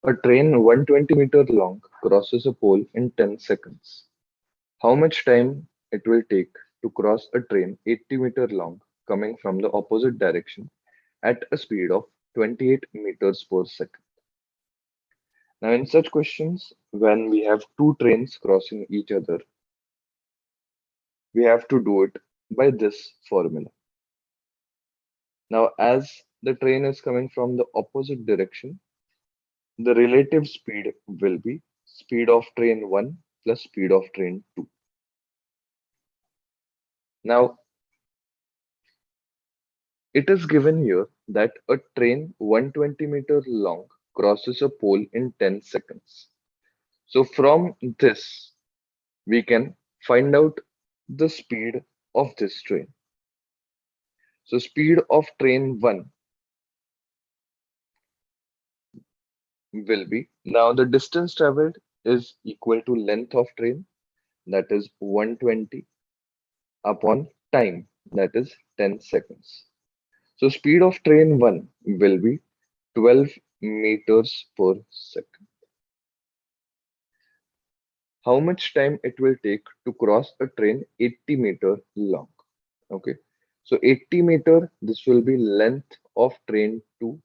A train 120-meter long crosses a pole in 10 seconds. How much time it will take to cross a train 80-meter long coming from the opposite direction at a speed of 28 meters per second? Now, in such questions, when we have two trains crossing each other, we have to do it by this formula. Now, as the train is coming from the opposite direction, the relative speed will be speed of train 1 plus speed of train 2. Now, it is given here that a train 120-meter long crosses a pole in 10 seconds. So from this, we can find out the speed of this train. So speed of train 1 will be, now the distance traveled is equal to length of train, that is 120, upon time, that is 10 seconds. So speed of train 1 will be 12 meters per second. How much time it will take to cross a train 80-meter long? Okay, so 80-meter, this will be length of train 2.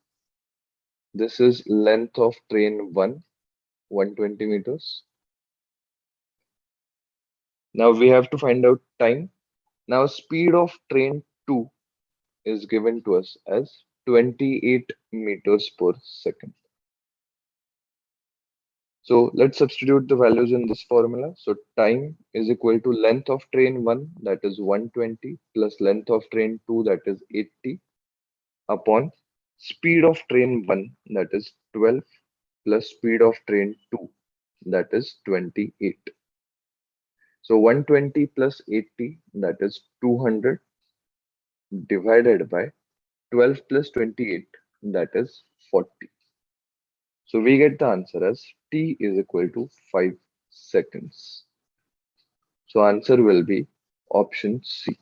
This is length of train 1, 120 meters. Now we have to find out time. Now speed of train 2 is given to us as 28 meters per second. So let's substitute the values in this formula. So time is equal to length of train 1, that is 120, plus length of train 2, that is 80, upon speed of train 1, that is 12, plus speed of train 2, that is 28. So 120 plus 80, that is 200, divided by 12 plus 28, that is 40. So we get the answer as t is equal to 5 seconds. So answer will be option C.